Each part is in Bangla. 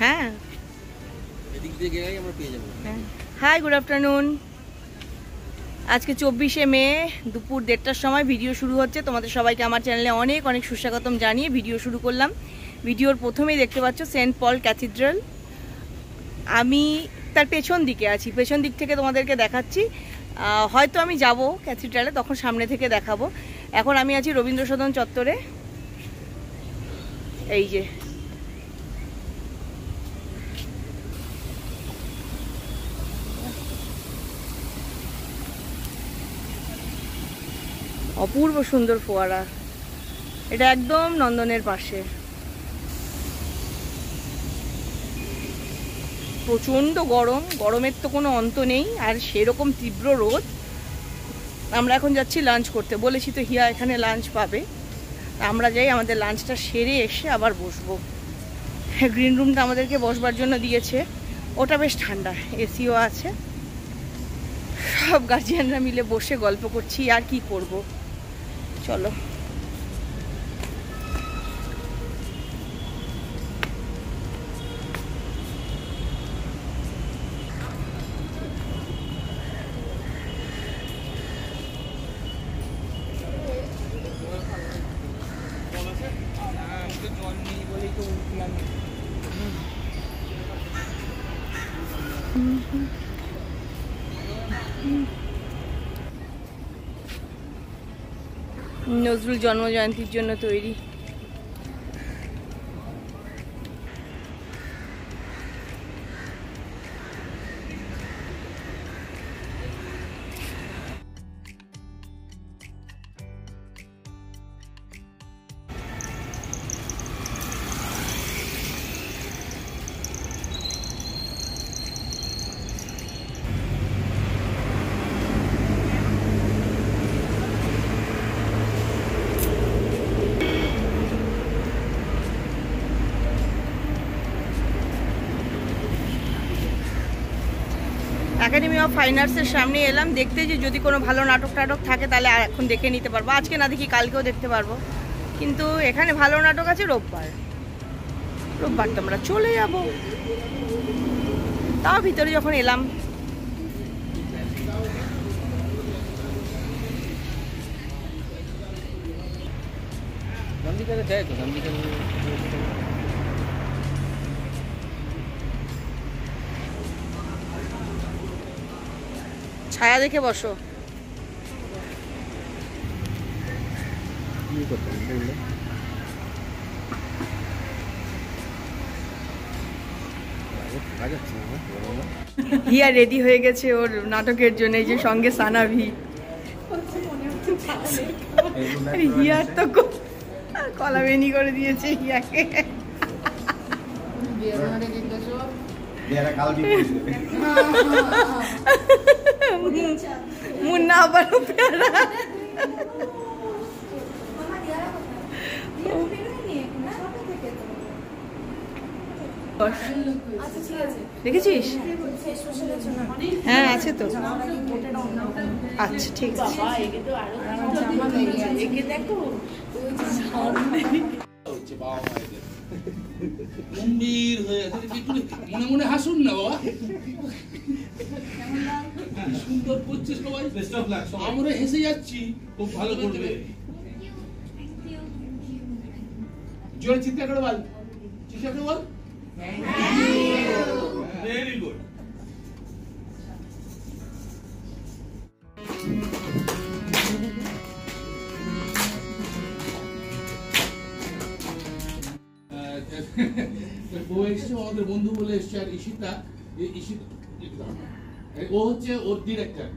হ্যাঁ, হাই, গুড আফটারনুন। আজকে 24শে মে দুপুর 1:30টার সময় ভিডিও শুরু হচ্ছে। তোমাদের সবাইকে আমার চ্যানেলে অনেক অনেক সুস্বাগতম জানিয়ে ভিডিও শুরু করলাম। ভিডিওর প্রথমেই দেখতে পাচ্ছ সেন্ট পল ক্যাথিড্রাল। আমি তার পেছন দিকে আছি, পেছন দিক থেকে তোমাদেরকে দেখাচ্ছি। হয়তো আমি যাব ক্যাথিড্রালে, তখন সামনে থেকে দেখাবো। এখন আমি আছি রবীন্দ্র সদন চত্বরে। এই যে অপূর্ব সুন্দর ফোয়ারা, এটা একদম নন্দনের পাশে। প্রচণ্ড গরম, গরমের তো কোনো অন্ত নেই, আর সেরকম তীব্র রোদ। আমরা এখন যাচ্ছি লাঞ্চ করতে, বলেছি তো হিয়া এখানে লাঞ্চ পাবে। আমরা যাই, আমাদের লাঞ্চটা সেরে এসে আবার বসবো। গ্রিন রুমটা আমাদেরকে বসবার জন্য দিয়েছে, ওটা বেশ ঠান্ডা, এসিও আছে। সব গার্জিয়ানরা মিলে বসে গল্প করছি, আর কি করব। চলো। নজরুল জন্মজয়ন্তীর জন্য তৈরি। একাডেমি অফ ফাইন আর্টসের সামনে এলাম দেখতে, যে যদি কোনো ভালো নাটক টাটক থাকে তাহলে এখন দেখে নিতে পারবো। আজকে না দেখি কালকেও দেখতে পারবো, কিন্তু এখানে ভালো নাটক আছে রোববার। রোববার তো আমরা চলে যাব। তাও ভিতরে যখন এলাম, ছায়া দেখে বসো। হিয়া রেডি হয়ে গেছে ওর নাটকের জন্য, এই যে সঙ্গে সানাভি। হিয়ার তো কলা বেনি করে দিয়েছে হিয়াকে। মুন্না আবার পেয়ারা। দেখেছিস? হ্যাঁ আছে তো। আচ্ছা ঠিক আছে। গম্ভীর হয়ে আছে, একটু মনে মনে হাসুন না বাবা। সুন্দর করছে সবাই, আমরা হেসে যাচ্ছি। খুব ভালো করবে, জোরে চিৎকার করে বল, চিৎকার করে বল। Very good. ও এসছে, আমাদের বন্ধু বলে এসছে। আর ঈশিতা, ও হচ্ছে ওর ডিরেক্টর,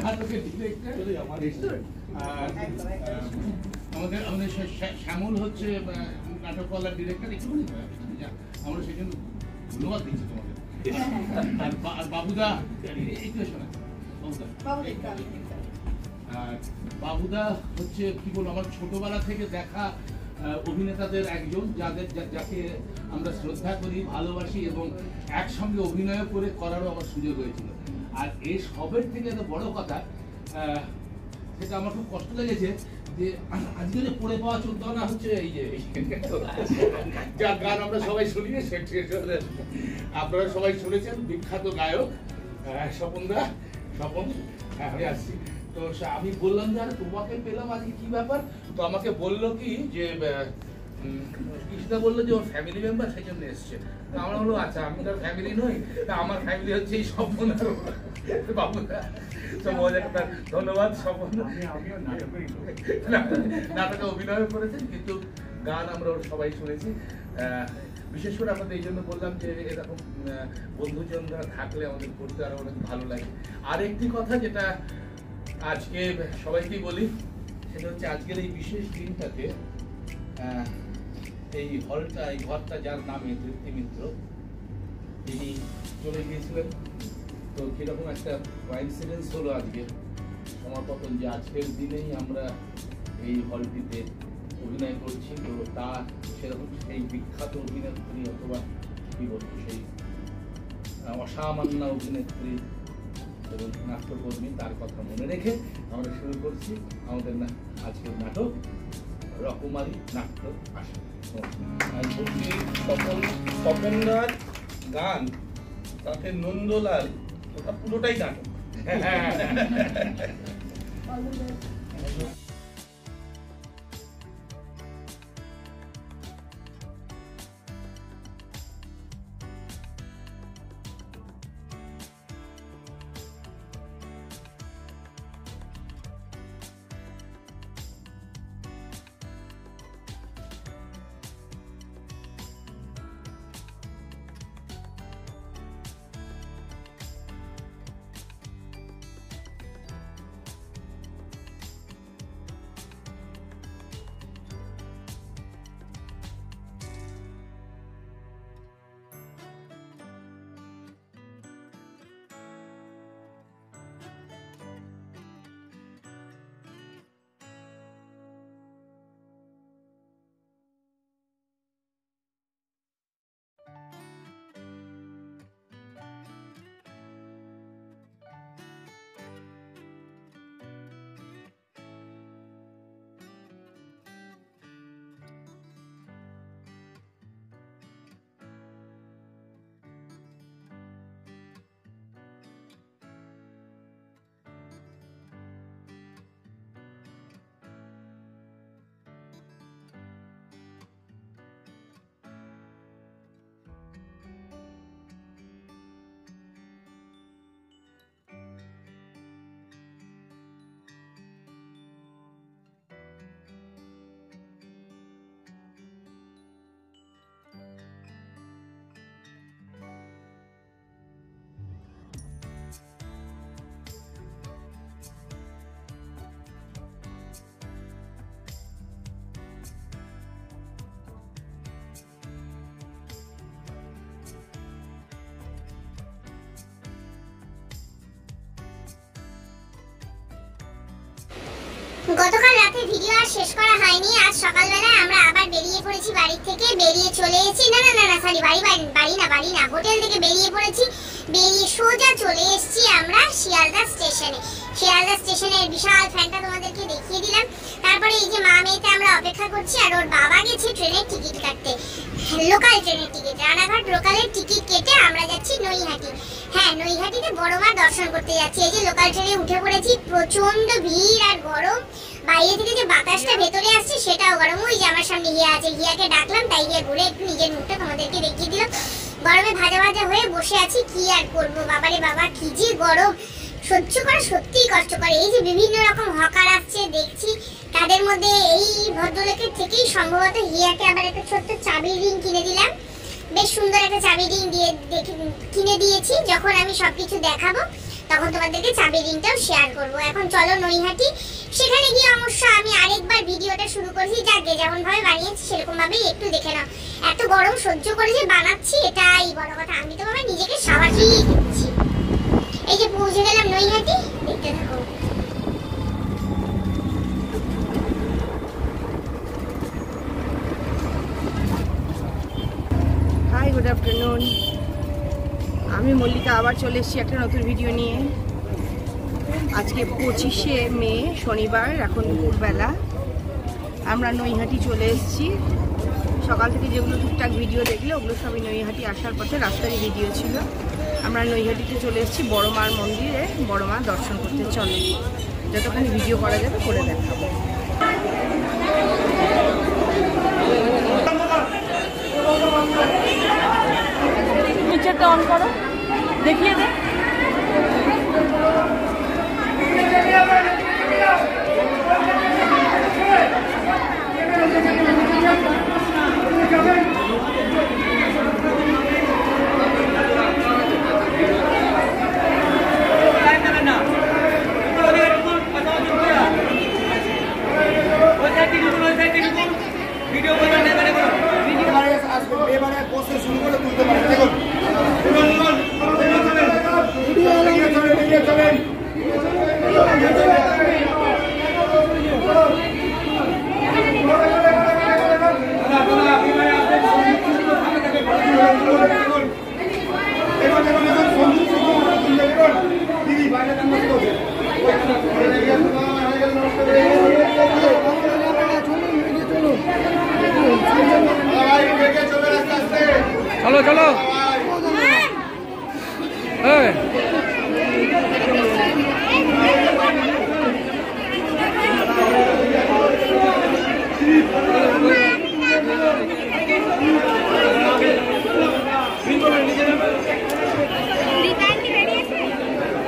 নাটকের ডিরেক্টর। আমাদের আমাদের শ্যামল হচ্ছে নাটকওয়ালার ডিরেক্টর। একটুখানি আমরা সেখানে ধন্যবাদ দিচ্ছি তোমাদের। আর বাবুদা, একটু শোনা, বাবুদা হচ্ছে কি বলবো, আমার ছোটবেলা থেকে দেখা অভিনেতাদের একজন, যাকে আমরা শ্রদ্ধা করি, ভালোবাসি এবং একসঙ্গে অভিনয় করারও আমার সুযোগ হয়েছিল। আর এই সবের থেকে এত বড় কথা, সেটা আমার খুব কষ্ট লেগেছে যে আজকে যে পড়ে পাওয়া চোদ্দনা হচ্ছে এই যে যা গান আমরা সবাই শুনি, আপনারা সবাই শুনেছেন, বিখ্যাত গায়ক স্বপনদা, স্বপন। হ্যাঁ, আমি আসছি। তো আমি বললাম যে আরে তোমাকে পেলাম আজকে কি ব্যাপার, তো আমাকে বললো কি যে কৃষ্ণা বললো যে ওর ফ্যামিলি মেম্বার সেই জন্য এসছে। আমরা বললো আচ্ছা আমি তার ফ্যামিলি নই, তা আমার ফ্যামিলি হচ্ছে এই স্বপন আর বাবুদা। তো মজাদার, ধন্যবাদ স্বপন। নাটকে অভিনয় করেছেন, কিন্তু গান আমরা ওর সবাই শুনেছি। বিশেষ করে আমাদের এই জন্য বললাম যে এরকম বন্ধুজনরা থাকলে আমাদের করতে আরো অনেক ভালো লাগে। আর একটি কথা যেটা আজকে সবাইকেই বলি, সেটা হচ্ছে আজকের এই বিশেষ দিনটাতে এই হলটা, এই ঘরটা যার নামে তৃপ্তি মিত্র, তিনি চলে গিয়েছিলেন। তো কিরকম একটা কোইন্সিডেন্স হলো আজকে সমাপতন, যে আজকের দিনেই আমরা এই হলটিতে অভিনয় করছি। তো তা সেরকম সেই বিখ্যাত অভিনেত্রী অথবা কি বলবো, সেই অসামান্য অভিনেত্রী এবং নাট্যকর্মী, তার কথা মনে রেখে আমরা শুরু করছি আমাদের আজকের নাটক রকমারি নাট্য আসা। স্বপনদার গান, তাতে নন্দলাল, ওটা পুরোটাই নাটক। গতকাল রাতে ভিডিও আর শেষ করা হয়নি। আজ সকালবেলায় আমরা আবার বেরিয়ে পড়েছি বাড়ি থেকে, বেরিয়ে চলে এসেছি সরি বাড়ি না হোটেল থেকে বেরিয়ে পড়েছি। বেরিয়ে সোজা চলে এসেছি আমরা শিয়ালদা স্টেশনে। শিয়ালদা স্টেশনের বিশাল ফ্যানটা তোমাদেরকে দেখিয়ে দিলাম। তারপরে এই যে মা মেয়েতে আমরা অপেক্ষা করছি, আর ওর বাবা গেছে ট্রেনের টিকিট কাটতে, লোকাল ট্রেনের টিকিট, রানাঘাট লোকালের টিকিট কেটে আমরা যাচ্ছি নৈহাটি। হ্যাঁ, নৈহাটিতে বড় মা দর্শন করতে যাচ্ছি। এই যে লোকাল ট্রেনে উঠে পড়েছি, প্রচন্ড ভিড় আর গরম। বাইরে থেকে যে বাতাসটা ভেতরে আসছে সেটাও গরম। ওই যে আমার সামনে হিয়া আছে, হিয়াকে ডাকলাম, তাই গিয়ে ঘুরে একটু নিজের মুখটা তোমাদেরকে দেখিয়ে দিলাম। গরমে ভাজা ভাজা হয়ে বসে আছি, কি আর করবো। বাবারে বাবা, কি যে গরম, সহ্য করা সত্যিই কষ্টকর। এই যে বিভিন্ন রকম হকার আসছে দেখছি, তাদের মধ্যে এই ভদ্রলোকের থেকেই সম্ভবত হিয়াকে আবার একটা ছোট্ট চাবির রিং কিনে দিলাম। বেশ সুন্দর একটা চাবির রিং কিনে দিয়েছি। যখন আমি সবকিছু দেখাবো তখন তোমাদেরকে চাবির রিংটাও শেয়ার করবো। এখন চলো নৈহাটি, সেখানে গিয়ে অবশ্য আমি আরেকবার ভিডিওটা শুরু করেছি, যাকে যেমন ভাবে বানিয়েছি সেরকম ভাবেই একটু দেখে নাও। এত গরম সহ্য করে যে বানাচ্ছি, এটাই বড় কথা। আমি তো ভাবে নিজেকে সাবাসই দিচ্ছি। এই যে পৌঁছে গেলাম নৈহাটি, দেখতে থাকো। Hi, good afternoon. আমি মল্লিকা আবার চলে এসেছি একটা নতুন ভিডিও নিয়ে। আজকে 25শে মে শনিবার, এখন দুপুরবেলা। আমরা নৈহাটি চলে এসেছি। সকাল থেকে যেগুলো টুকটাক ভিডিও দেখলে ওগুলো সবই নৈহাটি আসার পথে রাস্তারই ভিডিও ছিল। আমরা নৈহাটিতে চলে এসেছি বড় মার মন্দিরে, বড় মা দর্শন করতে। চলো যতখানি ভিডিও করা যাবে করে দেখাবো। পিকচারটা অন করো, দেখিয়ে দে। চলো চলো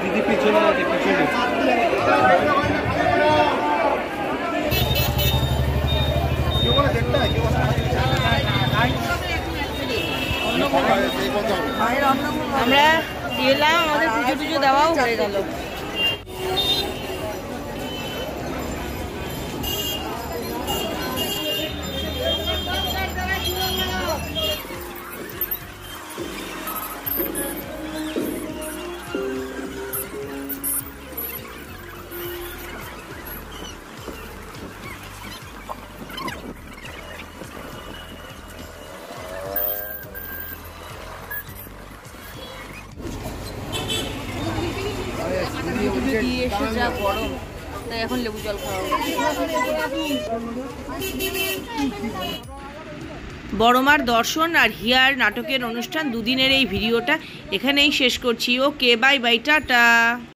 দিদি পিছনে আছে, পিছনে আমরা এলাম, আমাদের পুজো টুজো দেওয়াও হয়ে গেল। দিয়ে এসে যা গরম, তাই এখন লেবু জল খাওয়া। বড় মার দর্শন আর হিয়ার নাটকের অনুষ্ঠান দুদিনের এই ভিডিওটা এখানেই শেষ করছি। ওকে, বাই বাই, টাটা।